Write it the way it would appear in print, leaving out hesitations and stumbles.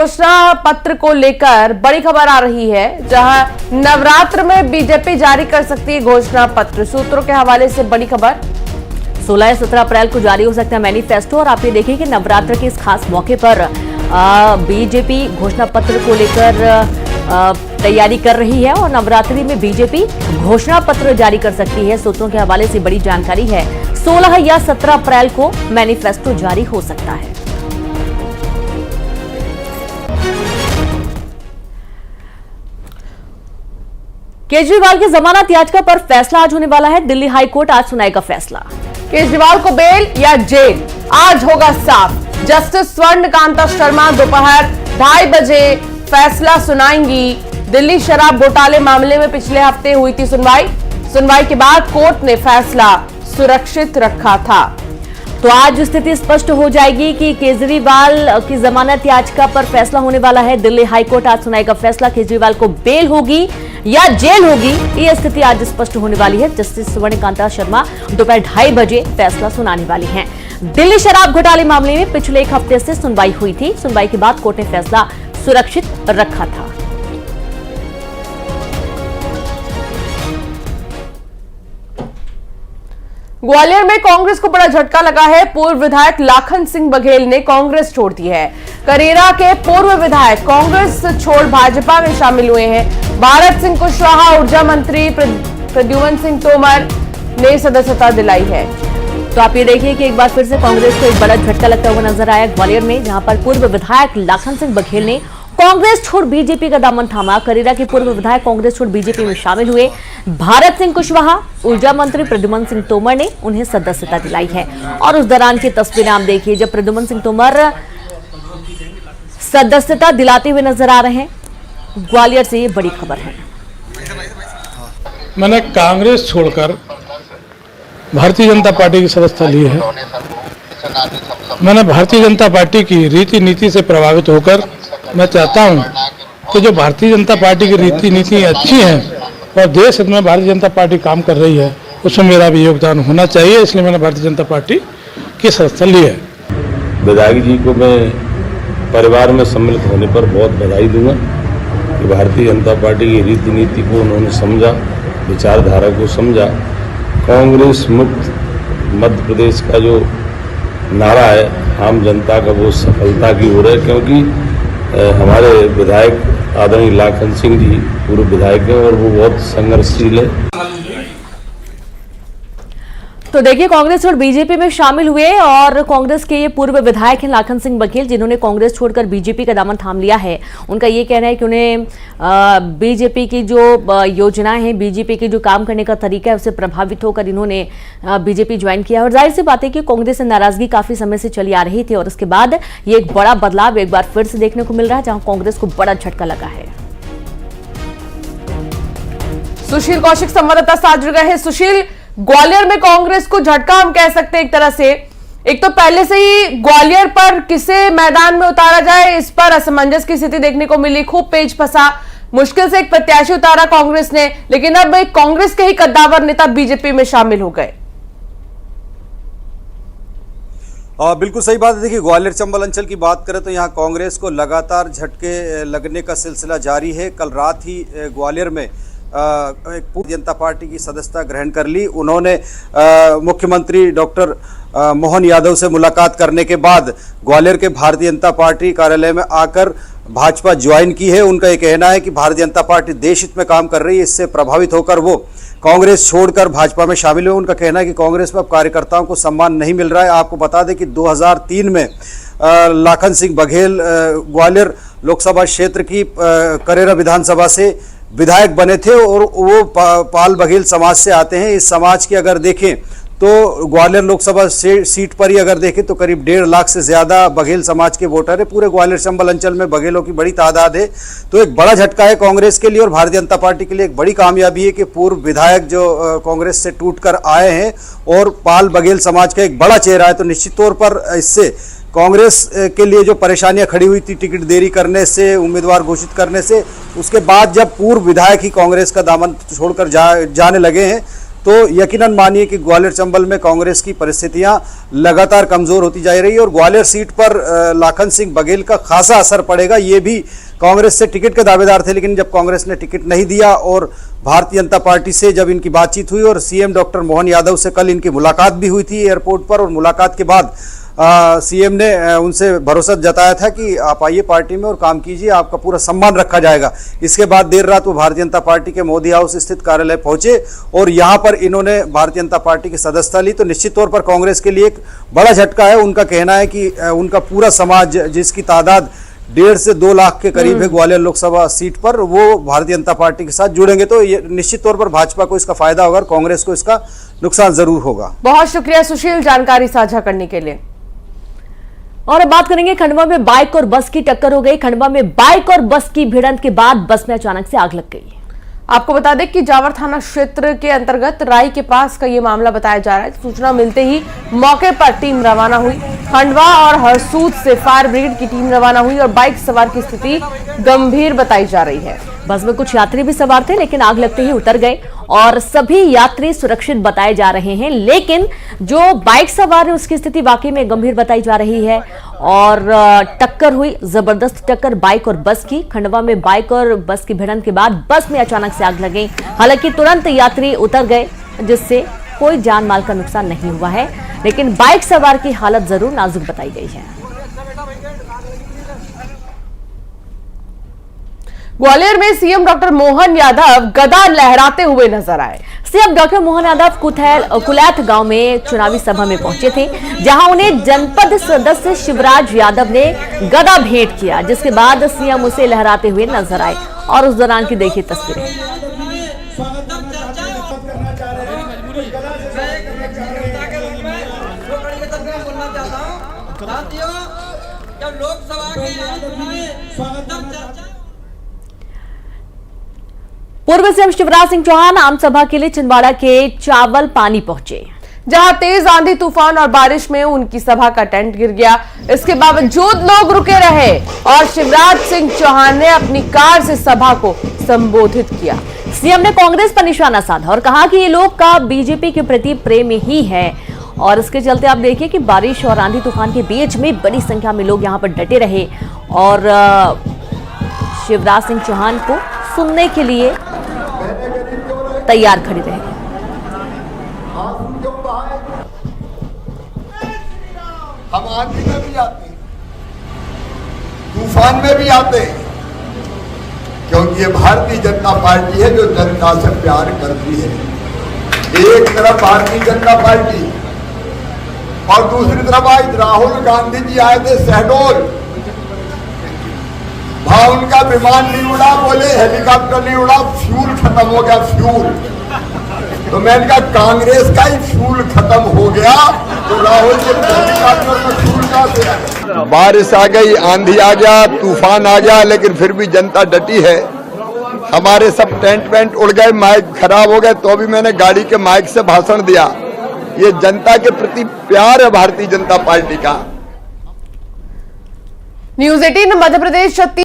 घोषणा पत्र को लेकर बड़ी खबर आ रही है, जहां नवरात्र में बीजेपी जारी कर सकती है घोषणा पत्र। सूत्रों के हवाले से बड़ी खबर 16 या 17 अप्रैल को जारी हो सकता है मैनिफेस्टो। और आप ये देखिए कि नवरात्र के इस खास मौके पर बीजेपी घोषणा पत्र को लेकर तैयारी कर रही है और नवरात्रि में बीजेपी घोषणा पत्र जारी कर सकती है। सूत्रों के हवाले से बड़ी जानकारी है, 16 या 17 अप्रैल को मैनिफेस्टो जारी हो सकता है। केजरीवाल की जमानत याचिका पर फैसला आज होने वाला है। दिल्ली हाईकोर्ट आज सुनाएगा फैसला। केजरीवाल को बेल या जेल आज होगा साफ। जस्टिस स्वर्णकांता शर्मा दोपहर 2:30 बजे फैसला सुनाएंगी। दिल्ली शराब घोटाले मामले में पिछले हफ्ते हुई थी सुनवाई के बाद कोर्ट ने फैसला सुरक्षित रखा था। तो आज स्थिति स्पष्ट हो जाएगी कि केजरीवाल की जमानत याचिका पर फैसला होने वाला है। दिल्ली हाईकोर्ट आज सुनाएगा फैसला। केजरीवाल को बेल होगी या जेल होगी, ये स्थिति आज स्पष्ट होने वाली है। जस्टिस स्वर्णकांता शर्मा दोपहर 2:30 बजे फैसला सुनाने वाली हैं। दिल्ली शराब घोटाले मामले में पिछले एक हफ्ते से सुनवाई हुई थी। सुनवाई के बाद कोर्ट ने फैसला सुरक्षित रखा था। ग्वालियर में कांग्रेस को बड़ा झटका लगा है। पूर्व विधायक लाखन सिंह बघेल ने कांग्रेस छोड़ दी है। करेरा के पूर्व विधायक कांग्रेस छोड़ भाजपा में शामिल हुए हैं। भारत सिंह कुशवाहा, ऊर्जा मंत्री प्रद्युमन सिंह तोमर ने सदस्यता दिलाई है। तो आप ये देखिए कि एक बार फिर से कांग्रेस को एक बड़ा झटका लगता हुआ नजर आया ग्वालियर में, जहां पर पूर्व विधायक लाखन सिंह बघेल ने कांग्रेस छोड़ बीजेपी का दामन थामा। करेरा के पूर्व विधायक कांग्रेस छोड़ बीजेपी में शामिल हुए। भारत सिंह कुशवाहा, ऊर्जा मंत्री प्रद्युमन सिंह तोमर ने उन्हें सदस्यता दिलाई है। और उस दौरान की तस्वीरें आप देखिए, जब प्रद्युमन सिंह तोमर सदस्यता दिलाते हुए नजर आ रहे हैं। ग्वालियर से ये बड़ी खबर है। मैंने कांग्रेस छोड़कर भारतीय जनता पार्टी की सदस्यता ली है। मैंने भारतीय जनता पार्टी की रीति नीति से प्रभावित होकर मैं चाहता हूं कि जो भारतीय जनता पार्टी की रीति नीति अच्छी हैं और देश हित में भारतीय जनता पार्टी काम कर रही है, उसमें मेरा भी योगदान होना चाहिए। इसलिए मैंने भारतीय जनता पार्टी की सदस्यता ली है। विधायक जी को मैं परिवार में सम्मिलित होने पर बहुत बधाई दूंगा कि भारतीय जनता पार्टी की रीति नीति को उन्होंने समझा, विचारधारा को समझा। कांग्रेस मुक्त मध्य प्रदेश का जो नारा है आम जनता का, वो सफलता की ओर है, क्योंकि हमारे विधायक आदरणीय लाखन सिंह जी पूर्व विधायक हैं और वो बहुत संघर्षशील है। तो देखिए, कांग्रेस और बीजेपी में शामिल हुए और कांग्रेस के ये पूर्व विधायक हैं लाखन सिंह बघेल, जिन्होंने कांग्रेस छोड़कर बीजेपी का दामन थाम लिया है। उनका ये कहना है कि उन्हें बीजेपी की जो योजनाएं हैं, बीजेपी के जो काम करने का तरीका है, उससे प्रभावित होकर इन्होंने बीजेपी ज्वाइन किया। और जाहिर सी बात है कि कांग्रेस से नाराजगी काफी समय से चली आ रही थी और उसके बाद ये एक बड़ा बदलाव एक बार फिर से देखने को मिल रहा है, जहां कांग्रेस को बड़ा झटका लगा है। सुशील कौशिक संवाददाता साथ जुड़ गए हैं। सुशील, ग्वालियर में कांग्रेस को झटका हम कह सकते हैं एक तरह से। एक तो पहले से ही ग्वालियर पर किसे मैदान में उतारा जाए, इस पर असमंजस की स्थिति देखने को मिली। खूब पेच फंसा, मुश्किल से एक प्रत्याशी उतारा कांग्रेस ने, लेकिन अब एक कांग्रेस के ही कद्दावर नेता बीजेपी में शामिल हो गए। बिल्कुल सही बात है। देखिए, ग्वालियर चंबल अंचल की बात करें तो यहाँ कांग्रेस को लगातार झटके लगने का सिलसिला जारी है। कल रात ही ग्वालियर में एक पूर्व जनता पार्टी की सदस्यता ग्रहण कर ली। उन्होंने मुख्यमंत्री डॉक्टर मोहन यादव से मुलाकात करने के बाद ग्वालियर के भारतीय जनता पार्टी कार्यालय में आकर भाजपा ज्वाइन की है। उनका ये कहना है कि भारतीय जनता पार्टी देश हित में काम कर रही है, इससे प्रभावित होकर वो कांग्रेस छोड़कर भाजपा में शामिल हुए। उनका कहना है कि कांग्रेस में अब कार्यकर्ताओं को सम्मान नहीं मिल रहा है। आपको बता दें कि 2003 में लाखन सिंह बघेल ग्वालियर लोकसभा क्षेत्र की करेरा विधानसभा से विधायक बने थे और वो पाल बघेल समाज से आते हैं। इस समाज की अगर देखें तो ग्वालियर लोकसभा सीट पर ही अगर देखें तो करीब 1.5 लाख से ज्यादा बघेल समाज के वोटर है। पूरे ग्वालियर चंबल अंचल में बघेलों की बड़ी तादाद है। तो एक बड़ा झटका है कांग्रेस के लिए और भारतीय जनता पार्टी के लिए एक बड़ी कामयाबी है कि पूर्व विधायक जो कांग्रेस से टूटकर आए हैं और पाल बघेल समाज का एक बड़ा चेहरा है। तो निश्चित तौर पर इससे कांग्रेस के लिए जो परेशानियां खड़ी हुई थी टिकट देरी करने से, उम्मीदवार घोषित करने से, उसके बाद जब पूर्व विधायक ही कांग्रेस का दामन छोड़कर जाने लगे हैं, तो यकीनन मानिए कि ग्वालियर चंबल में कांग्रेस की परिस्थितियां लगातार कमजोर होती जा रही है और ग्वालियर सीट पर लाखन सिंह बघेल का खासा असर पड़ेगा। ये भी कांग्रेस से टिकट के दावेदार थे, लेकिन जब कांग्रेस ने टिकट नहीं दिया और भारतीय जनता पार्टी से जब इनकी बातचीत हुई और सीएम डॉक्टर मोहन यादव से कल इनकी मुलाकात भी हुई थी एयरपोर्ट पर, और मुलाकात के बाद सीएम ने उनसे भरोसा जताया था कि आप आइए पार्टी में और काम कीजिए, आपका पूरा सम्मान रखा जाएगा। इसके बाद देर रात वो भारतीय जनता पार्टी के मोदी हाउस स्थित कार्यालय पहुंचे और यहां पर इन्होंने भारतीय जनता पार्टी की सदस्यता ली। तो निश्चित तौर पर कांग्रेस के लिए एक बड़ा झटका है। उनका कहना है कि उनका पूरा समाज, जिसकी तादाद 1.5 से 2 लाख के करीब है ग्वालियर लोकसभा सीट पर, वो भारतीय जनता पार्टी के साथ जुड़ेंगे। तो ये निश्चित तौर पर भाजपा को इसका फायदा होगा और कांग्रेस को इसका नुकसान जरूर होगा। बहुत शुक्रिया सुशील जानकारी साझा करने के लिए। और अब बात करेंगे, खंडवा में बाइक और बस की टक्कर हो गई। खंडवा में बाइक और बस की भिड़ंत के बाद बस में अचानक से आग लग गई। आपको बता दें कि जावर थाना क्षेत्र के अंतर्गत राई के पास का ये मामला बताया जा रहा है। सूचना मिलते ही मौके पर टीम रवाना हुई। खंडवा और हरसूद से फायर ब्रिगेड की टीम रवाना हुई और बाइक सवार की स्थिति गंभीर बताई जा रही है। बस में कुछ यात्री भी सवार थे, लेकिन आग लगते ही उतर गए और सभी यात्री सुरक्षित बताए जा रहे हैं। लेकिन जो बाइक सवार है उसकी स्थिति वाकई में गंभीर बताई जा रही है और टक्कर हुई, जबरदस्त टक्कर बाइक और बस की। खंडवा में बाइक और बस की भिड़ंत के बाद बस में अचानक से आग लग गई। हालांकि तुरंत यात्री उतर गए, जिससे कोई जान माल का नुकसान नहीं हुआ है, लेकिन बाइक सवार की हालत जरूर नाजुक बताई गई है। ग्वालियर में सीएम डॉक्टर मोहन यादव गदा लहराते हुए नजर आए। सीएम डॉक्टर मोहन यादव कुलैथ गांव में चुनावी सभा में पहुंचे थे, जहां उन्हें जनपद सदस्य शिवराज यादव ने गदा भेंट किया, जिसके बाद सीएम उसे लहराते हुए नजर आए। और उस दौरान की देखिए तस्वीरें। पूर्व सीएम शिवराज सिंह चौहान आम सभा के लिए छिंदवाड़ा के चावल पानी पहुंचे, जहां तेज आंधी तूफान और बारिश में उनकी सभा का टेंट गिर गया। इसके बावजूद लोग रुके रहे और शिवराज सिंह चौहान ने अपनी कार से सभा को संबोधित किया। सीएम ने कांग्रेस पर निशाना साधा और कहा कि ये लोग का बीजेपी के प्रति प्रेम ही है। और इसके चलते आप देखिए कि बारिश और आंधी तूफान के बीच में बड़ी संख्या में लोग यहां पर डटे रहे और शिवराज सिंह चौहान को सुनने के लिए तैयार खड़ी रहे। हम आंधी में भी आते हैं, तूफान में भी आते हैं, क्योंकि ये भारतीय जनता पार्टी है जो जनता से प्यार करती है। एक तरफ भारतीय जनता पार्टी और दूसरी तरफ आज राहुल गांधी जी आए थे शहडोल, वहां उनका विमान नहीं उड़ा, बोले हेलीकॉप्टर नहीं उड़ा, फ्यूल खत्म हो गया, फ्यूल। तो मैंने कहा कांग्रेस का ही फ्यूल खत्म हो गया तो राहुल जी हेलीकॉप्टर में फ्यूल कहां से आया। बारिश आ गई, आंधी आ गया, तूफान आ गया, लेकिन फिर भी जनता डटी है। हमारे सब टेंट वेंट उड़ गए, माइक खराब हो गए, तो भी मैंने गाड़ी के माइक से भाषण दिया। ये जनता के प्रति प्यार है भारतीय जनता पार्टी का। न्यूज़ 18 मध्य प्रदेश